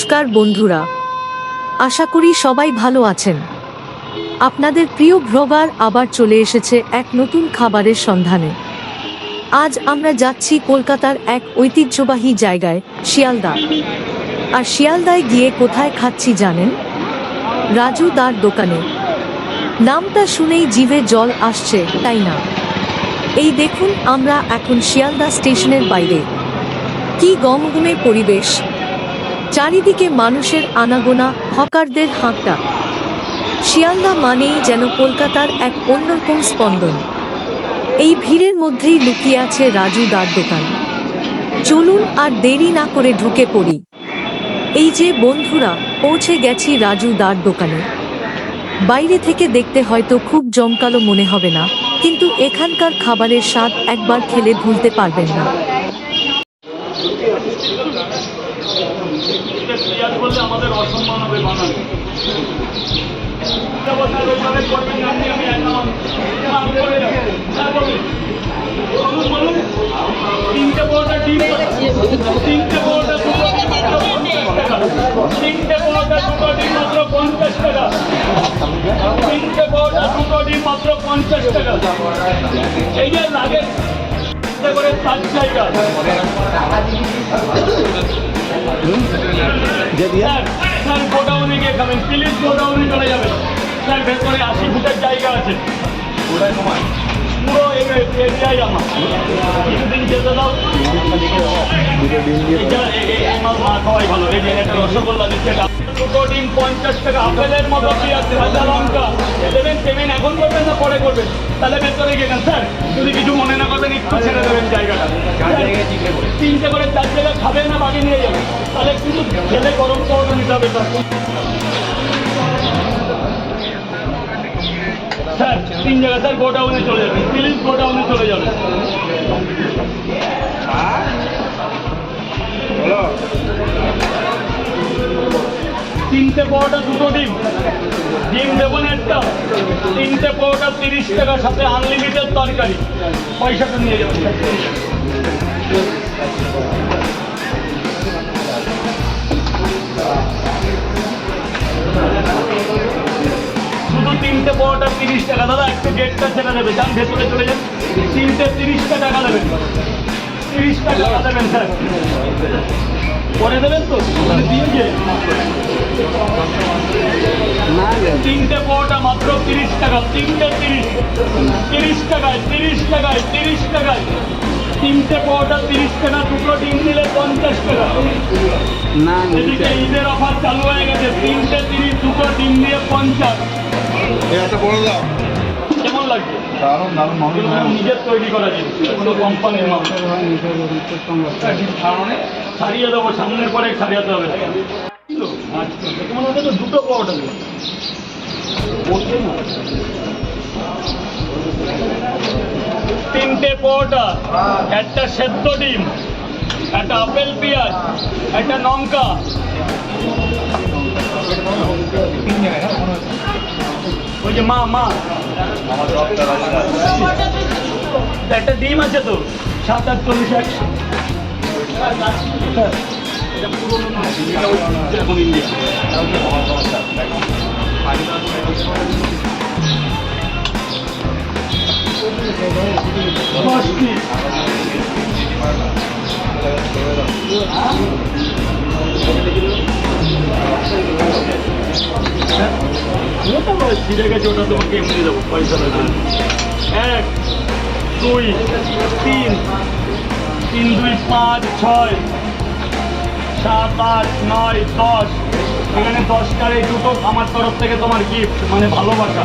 নমস্কার বন্ধুরা, আশা করি সবাই ভালো আছেন। আপনাদের প্রিয় ব্লগার আবার চলে এসেছে এক নতুন খাবারের সন্ধানে। আজ আমরা যাচ্ছি কলকাতার এক ঐতিহ্যবাহী জায়গায়, শিয়ালদা। আর শিয়ালদায় গিয়ে কোথায় খাচ্ছি জানেন? রাজু দার দোকানে। নামটা শুনেই জিভে জল আসছে, তাই না? এই দেখুন, আমরা এখন শিয়ালদা স্টেশনের বাইরে। কি গমগমে পরিবেশ, চারিদিকে মানুষের আনাগোনা, হকারদের হাঁকটা। শিয়ালদা মানেই যেন কলকাতার এক অন্যরকম স্পন্দন। এই ভিড়ের মধ্যেই লুকিয়ে আছে রাজু দার দোকান। চলুন আর দেরি না করে ঢুকে পড়ি। এই যে বন্ধুরা, পৌঁছে গেছি রাজু দার দোকানে। বাইরে থেকে দেখতে হয়তো খুব জমকালো মনে হবে না, কিন্তু এখানকার খাবারের স্বাদ একবার খেলে ভুলতে পারবেন না। আমাদের অসম্মান হবে বানানো। তিনটে বড়টা ডিম, তিনটে বড়টা দুটো ডিম মাত্র 50 টাকা, তিনটে বড়টা দুটো ডিম মাত্র 50 টাকা, তিনটে বড়টা দুটো ডিম মাত্র 50 টাকা। এই যে লাগে করে 7 জায়গা স্যার, গোডাউনে গিয়ে খাবেন, প্লিজ গোডাউনে চলে যাবেন স্যার। ভেতরে 80 ফুটের জায়গা আছে, পুরো এরিয়াই আমার। কিছুদিন যেতে দাও, এই মাল না খাওয়াই ভালো। এই যে রসগোল্লা দিচ্ছে, দুটো ডিম 50 টাকা। আপেলের মতো পেঁয়াজ, কাঁচা লঙ্কা দেবেন। পেমেন্ট এখন করবেন না পরে করবেন? তাহলে ভেতরে গিয়ে স্যার যদি কিছু মনে না করবেন একটু ছেড়ে দেবেন জায়গাটা। তিনটে করে 4 জায়গা খাবেন না বাকি নিয়ে যাবেন, তাহলে কিন্তু ছেলে গরম খাওয়াটা নিতে হবে স্যার। 3 জায়গা স্যার, গোডাউনে চলে যাবেন, প্লিজ গোডাউনে চলে যাবেন। তিনটে পরোটা দুটো ডিম, ডিম দেবেন একটা। তিনটে পরোটা 30 টাকা, সাথে আনলিমিটেড তরকারি। পয়সাটা নিয়ে যাবেন। শুধু তিনটে পরোটা 30 টাকা। দাদা একটু গেটটা ছেড়ে দেবে, যান ভেতরে চলে যান। তিনটে 30 টাকা দেবেন, 30 টাকা দেবেন স্যার। পরে দেবেন তো দিয়ে তিনটে পরোটা মাত্র 30 টাকা, তিনটে 30 টাকায়, 30 টাকায়, 30 টাকায়। তিনটে পরোটা 30 টাকা, দুটো ডিম দিলে 50 টাকা। এদিকে ঈদের অফার চালু হয়ে গেছে, তিনটে 30, দুটো ডিম দিয়ে 50। কেমন লাগছে? নিজের তৈরি করা জিনিস, কোনো কোম্পানির মাল। ছাড়িয়ে দেবো, সামনের পরে ছাড়িয়ে হবে। কেমন হবে তো? দুটো পরোটা দেবো, তিনটে পরোটা, একটা সেদ্ধ ডিম, একটা আপেল পেঁয়াজ, একটা লঙ্কা। ওই যে মা একটা ডিম আছে তো, 7-8-40 100। এটা পুরোনো এখন ইন্ডিয়া। ছিঁড়ে গেছে, ওটা তোমাকে এমনি দেবো, পয়সা দেবো। 1 2 3, 3 2 5 6 7 8 9 10। এখানে 10টার এই দুটো আমার তরফ থেকে তোমার গিফট, মানে ভালোবাসা।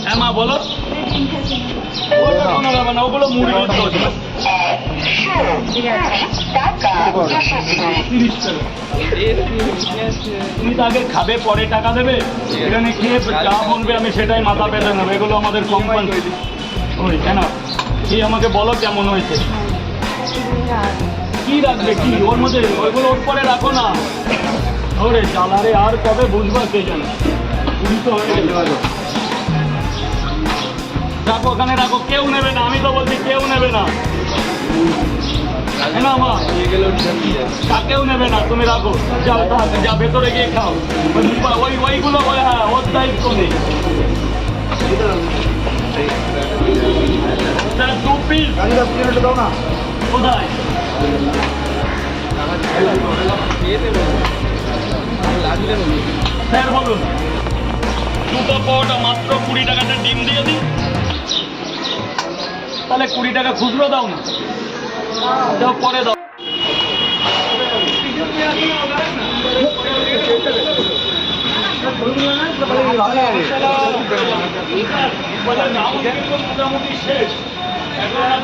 হ্যাঁ মা বলো। ওগুলো মুরগির দোষ। 30 টাকা। তুমি তো আগে খাবে, পরে টাকা দেবে। এখানে খেয়ে যা বলবে আমি সেটাই মাথা পেতে নেবো। এগুলো আমাদের কোম্পানি। ওই কেন কি আমাকে বলো কেমন হয়েছে? কি রাখবে কি ওর মধ্যে? ওইগুলো ওর পরে রাখো না। ওরে জ্বালারে, আর কবে বুঝবা কে জানে। রাখো, ওখানে রাখো, কেউ নেবে না। আমি তো বলছি কেউ নেবে না। না মা, কাকেও নেবে না, তুমি রাখো, যাও তাহলে, যা ভেতরে গিয়ে খাও। ওইগুলো হ্যাঁ, ওর দায়িত্ব নেই। স্যার 2 পিস দাও না, কোথায়? স্যার বলুন, দুটো পরোটা মাত্র 20 টাকাটা ডিম দিয়ে দিই, তাহলে 20 টাকা খুচরো দাও না, দাও পরে দাও। মোটামুটি শেষ, এখন